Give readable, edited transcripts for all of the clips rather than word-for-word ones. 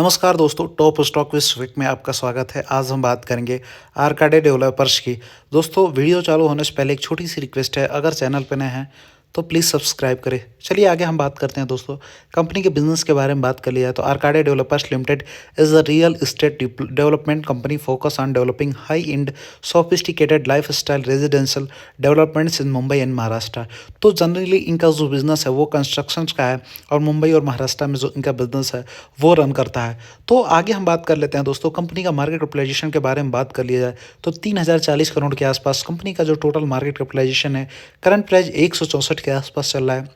नमस्कार दोस्तों, top stock wish week में आपका स्वागत है। आज हम बात करेंगे आर्काडे डेवलपर्स की। दोस्तों, वीडियो चालू होने से पहले एक छोटी सी रिक्वेस्ट है, अगर चैनल पर नए हैं तो प्लीज़ सब्सक्राइब करें। चलिए आगे हम बात करते हैं दोस्तों। कंपनी के बिजनेस के बारे में बात कर लिया तो Arkade developers limited is a real estate development company focus on developing high end sophisticated life style residential developments in Mumbai and Maharashtra. तो जनरली इनका जो बिज़नेस है वो कंस्ट्रक्शन का है और मुंबई और महाराष्ट्र में जो इनका बिज़नेस है वो रन करता है। तो आगे हम बात कर लेते हैं दोस्तों, कंपनी का मार्केट कैपिटलाइजेशन के बारे में बात कर लिया जाए तो 3040 करोड़ के आसपास कंपनी का जो टोटल मार्केट कैपिटलाइजेशन है, करंट प्राइस 164 के आसपास चल रहा है।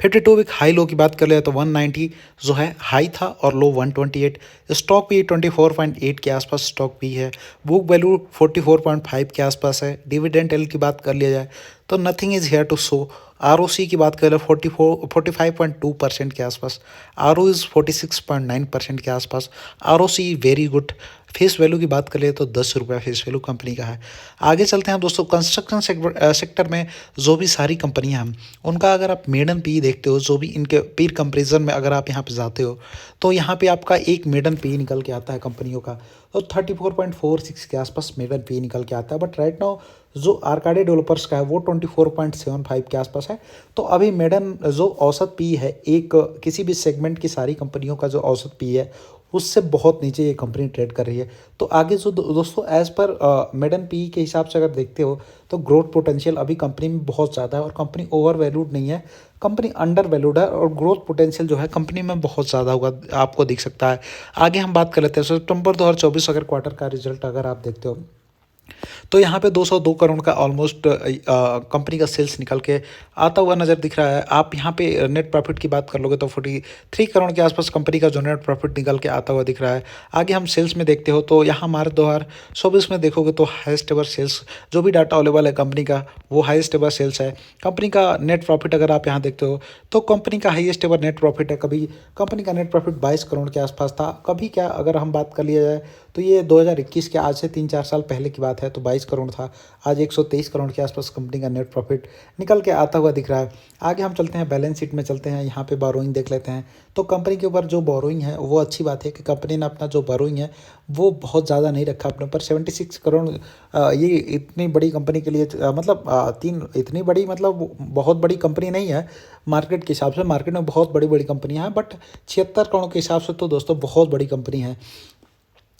52 वीक हाई लो की बात कर ले तो 190 जो है हाई था और लो 128। स्टॉक भी 24.8 के आसपास स्टॉक भी है। बुक वैल्यू 44.5 के आसपास है। डिविडेंड एल की बात कर लिया जाए तो nothing is here to show. ROC की बात करें 45.2% के आसपास। आरओ इज़ 46.9% के आसपास। ROC very good. Face value की बात करें तो 10 रुपये फेस वैल्यू कंपनी का है। आगे चलते हैं दोस्तों, कंस्ट्रक्शन सेक्टर में जो भी सारी कंपनियां हैं उनका अगर आप मेडन पी देखते हो, जो भी इनके पीर कंपेरिजन में अगर आप यहाँ पे जाते हो तो यहाँ पे आपका एक मेडन पी निकल के आता है कंपनियों का, तो 34.46 के आसपास मेडन पी निकल के आता है। बट राइट नाउ जो आर्काडे डेवलपर्स का है वो 24.75 के आसपास है। तो अभी मेडन जो औसत पी है एक किसी भी सेगमेंट की सारी कंपनियों का जो औसत पी है उससे बहुत नीचे ये कंपनी ट्रेड कर रही है। तो आगे जो दोस्तों एज पर मेडन पी के हिसाब से अगर देखते हो तो ग्रोथ पोटेंशियल अभी कंपनी में बहुत ज़्यादा है और कंपनी ओवर वैल्यूड नहीं है, कंपनी अंडर वैल्यूड है और ग्रोथ पोटेंशियल जो है कंपनी में बहुत ज़्यादा होगा, आपको दिख सकता है। आगे हम बात कर लेते हैं सितंबर 2024 अगर क्वार्टर का रिजल्ट अगर आप देखते हो तो यहाँ पे 202 करोड़ का ऑलमोस्ट कंपनी का सेल्स निकल के आता हुआ नज़र दिख रहा है। आप यहाँ पे नेट प्रॉफिट की बात कर लोगे तो 43 करोड़ के आसपास कंपनी का जो नेट प्रॉफिट निकल के आता हुआ दिख रहा है। आगे हम सेल्स में देखते हो तो यहाँ मार्च 2024 में देखोगे तो हाईएस्ट एवर सेल्स जो भी डाटा अवेलेबल है कंपनी का वो हाईएस्ट एवर सेल्स है। कंपनी का नेट प्रॉफिट अगर आप यहाँ देखते हो तो कंपनी का हाईएस्ट एवर नेट प्रॉफिट है। कभी कंपनी का नेट प्रॉफिट 22 करोड़ के आसपास था, कभी क्या अगर हम बात कर लिया जाए तो ये 2021 के आज से 3-4 साल पहले की बात है तो 22 करोड़ था। आज 123 करोड़ के आसपास कंपनी का नेट प्रॉफिट निकल के आता हुआ दिख रहा है। आगे हम चलते हैं बैलेंस शीट में चलते हैं, यहाँ पे बोरोइंग देख लेते हैं। तो कंपनी के ऊपर जो बोरोइंग है वो अच्छी बात है कि कंपनी ने अपना जो बोरोइंग है वो बहुत ज़्यादा नहीं रखा अपने ऊपर। 76 करोड़ ये इतनी बड़ी कंपनी के लिए इतनी बड़ी मतलब बहुत बड़ी कंपनी नहीं है मार्केट के हिसाब से। मार्केट में बहुत बड़ी बड़ी कंपनियां हैं बट 76 करोड़ के हिसाब से तो दोस्तों बहुत बड़ी कंपनी है।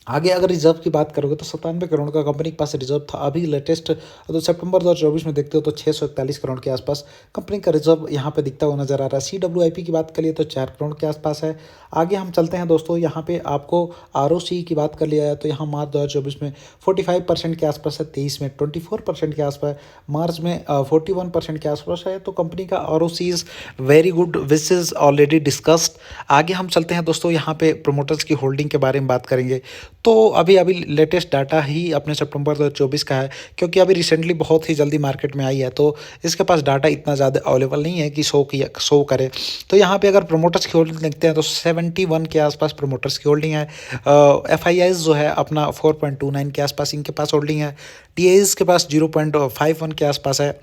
आगे अगर रिजर्व की बात करोगे तो 97 करोड़ का कंपनी के पास रिजर्व था। अभी लेटेस्ट तो सितंबर 2024 में देखते हो तो 641 करोड़ के आसपास कंपनी का रिजर्व यहाँ पे दिखता हुआ नजर आ रहा है। CWIP की बात करिए तो 4 करोड़ के आसपास है। आगे हम चलते हैं दोस्तों, यहाँ पे आपको ROC की बात कर लिया है तो यहाँ मार्च 2024 में 45% के आसपास है, 23 में 24% के आसपास, मार्च में 41% के आसपास है। तो कंपनी का ROC is very good which is already discussed. आगे हम चलते हैं दोस्तों, यहाँ पे प्रोमोटर्स की होल्डिंग के बारे में बात करेंगे तो अभी अभी लेटेस्ट डाटा ही अपने सितंबर 2024 का है, क्योंकि अभी रिसेंटली बहुत ही जल्दी मार्केट में आई है तो इसके पास डाटा इतना ज़्यादा अवेलेबल नहीं है कि शो करे। तो यहाँ पे अगर प्रोमोटर्स की होल्डिंग देखते हैं तो 71 के आसपास प्रोमोटर्स की होल्डिंग है। FIIs जो है अपना 4.29 के आसपास इनके पास होल्डिंग है। DIs के पास 0.51 के आसपास है।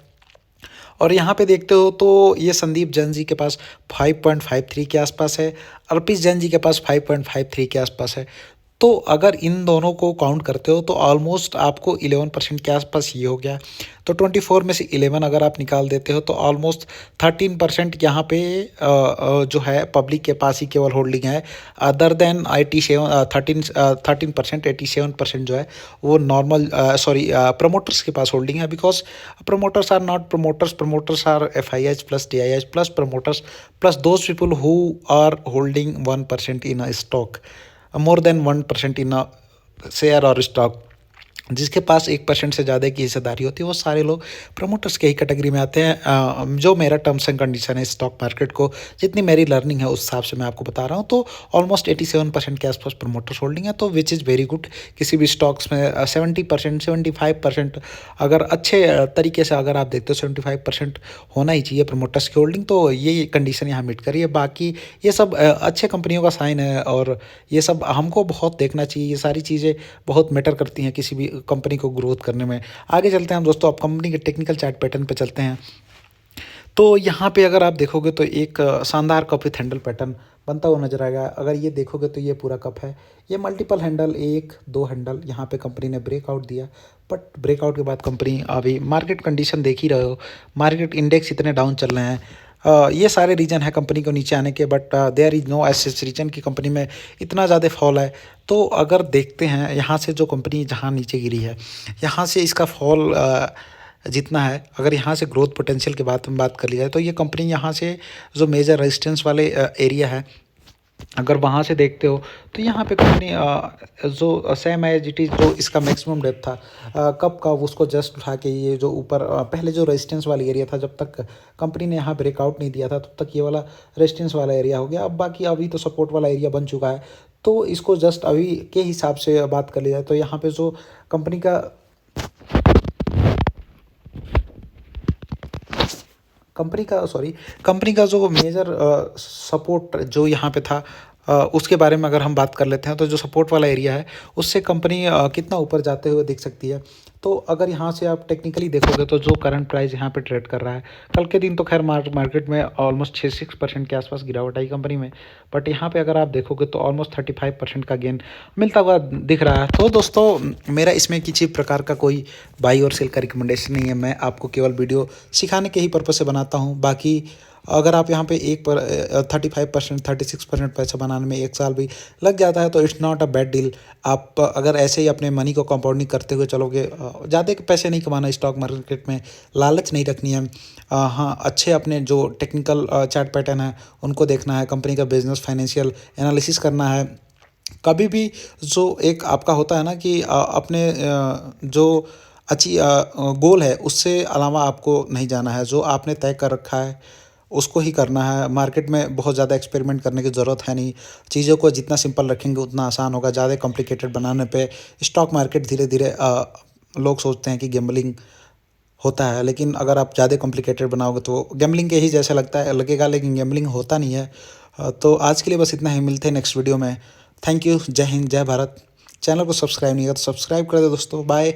और यहाँ पे देखते हो तो ये संदीप जैन जी के पास 5.53 के आसपास है। अर्पित जैन जी के पास 5.53 के आसपास है। तो अगर इन दोनों को काउंट करते हो तो ऑलमोस्ट आपको 11% के आसपास ये हो गया। तो 24 में से 11 अगर आप निकाल देते हो तो ऑलमोस्ट 13% यहाँ पे जो है पब्लिक के पास ही केवल होल्डिंग है। अदर देन 13% 87% जो है वो नॉर्मल प्रमोटर्स के पास होल्डिंग है। Because promoters are not promoters, promoters are FIIs plus DIIs plus promoters plus those people who are holding 1% in a stock, more than 1% in a share or stock। जिसके पास 1% से ज़्यादा की हिस्सेदारी होती है वो सारे लोग प्रमोटर्स के ही कैटेगरी में आते हैं। जो मेरा टर्म्स एंड कंडीशन है स्टॉक मार्केट को, जितनी मेरी लर्निंग है उस हिसाब से मैं आपको बता रहा हूँ। तो ऑलमोस्ट 87% के आसपास प्रमोटर्स होल्डिंग है, तो विच इज़ वेरी गुड। किसी भी स्टॉक्स में 70% 75% अगर अच्छे तरीके से अगर आप देखते हो 75% होना ही चाहिए प्रमोटर्स की होल्डिंग। तो ये कंडीशन यहाँ मीट करिए। बाकी ये सब अच्छे कंपनियों का साइन है और ये सब हमको बहुत देखना चाहिए। ये सारी चीज़ें बहुत मैटर करती हैं किसी भी कंपनी को ग्रोथ करने में। आगे चलते हैं हम दोस्तों, अब कंपनी के टेक्निकल चार्ट पैटर्न पे चलते हैं। तो यहाँ पे अगर आप देखोगे तो एक शानदार कप विथ हैंडल पैटर्न बनता हुआ नजर आएगा। अगर ये देखोगे तो ये पूरा कप है, ये मल्टीपल हैंडल, 1-2 हैंडल यहाँ पे कंपनी ने ब्रेकआउट दिया। बट ब्रेकआउट के बाद कंपनी अभी मार्केट कंडीशन देख ही रहे हो, मार्केट इंडेक्स इतने डाउन चल रहे हैं। ये सारे रीज़न है कंपनी को नीचे आने के, बट देयर इज़ नो ऐसे रीज़न कि कंपनी में इतना ज़्यादा फॉल है। तो अगर देखते हैं यहाँ से जो कंपनी जहाँ नीचे गिरी है, यहाँ से इसका फॉल जितना है, अगर यहाँ से ग्रोथ पोटेंशियल की बात कर ली जाए तो ये कंपनी यहाँ से जो मेजर रेजिस्टेंस वाले एरिया है, अगर वहाँ से देखते हो तो यहाँ पे कंपनी जो सेम एज इट इज़ जो इसका मैक्सिमम डेप्थ था कब का, उसको जस्ट उठा के ये जो ऊपर पहले जो रेजिस्टेंस वाला एरिया था, जब तक कंपनी ने यहाँ ब्रेकआउट नहीं दिया था तब तक ये वाला रेजिस्टेंस वाला एरिया हो गया। अब बाकी अभी तो सपोर्ट वाला एरिया बन चुका है। तो इसको जस्ट अभी के हिसाब से बात कर ली जाए तो यहाँ पे जो कंपनी का कंपनी का जो मेजर सपोर्ट जो यहाँ पे था, उसके बारे में अगर हम बात कर लेते हैं तो जो सपोर्ट वाला एरिया है उससे कंपनी कितना ऊपर जाते हुए दिख सकती है। तो अगर यहाँ से आप टेक्निकली देखोगे तो जो करंट प्राइस यहाँ पे ट्रेड कर रहा है, कल के दिन तो खैर मार्केट में ऑलमोस्ट 6% के आसपास गिरावट आई कंपनी में, बट यहाँ पे अगर आप देखोगे तो ऑलमोस्ट 35% का गेन मिलता हुआ दिख रहा है। तो दोस्तों मेरा इसमें किसी प्रकार का कोई बाई और सेल का रिकमेंडेशन नहीं है, मैं आपको केवल वीडियो सिखाने के ही पर्पज़ से बनाता हूँ। बाकी अगर आप यहाँ पे 35% 36% पैसा बनाने में 1 साल भी लग जाता है तो it's not a bad deal. आप अगर ऐसे ही अपने मनी को कंपाउंडिंग करते हुए चलोगे, ज़्यादा पैसे नहीं कमाना स्टॉक मार्केट में, लालच नहीं रखनी है। हाँ, अच्छे अपने जो टेक्निकल चार्ट पैटर्न है उनको देखना है, कंपनी का बिजनेस फाइनेंशियल एनालिसिस करना है। कभी भी जो एक आपका होता है ना कि अपने जो अच्छी गोल है उससे अलावा आपको नहीं जाना है, जो आपने तय कर रखा है उसको ही करना है। मार्केट में बहुत ज़्यादा एक्सपेरिमेंट करने की ज़रूरत है नहीं, चीज़ों को जितना सिंपल रखेंगे उतना आसान होगा। ज़्यादा कॉम्प्लिकेटेड बनाने पे स्टॉक मार्केट धीरे धीरे लोग सोचते हैं कि गैम्बलिंग होता है, लेकिन अगर आप ज़्यादा कॉम्प्लिकेटेड बनाओगे तो गैम्बलिंग के ही जैसा लगेगा, लेकिन गैम्बलिंग होता नहीं है। तो आज के लिए बस इतना ही, मिलते हैं नेक्स्ट वीडियो में। थैंक यू, जय हिंद, जय भारत। चैनल को सब्सक्राइब नहीं किया तो सब्सक्राइब कर दो दोस्तों, बाय।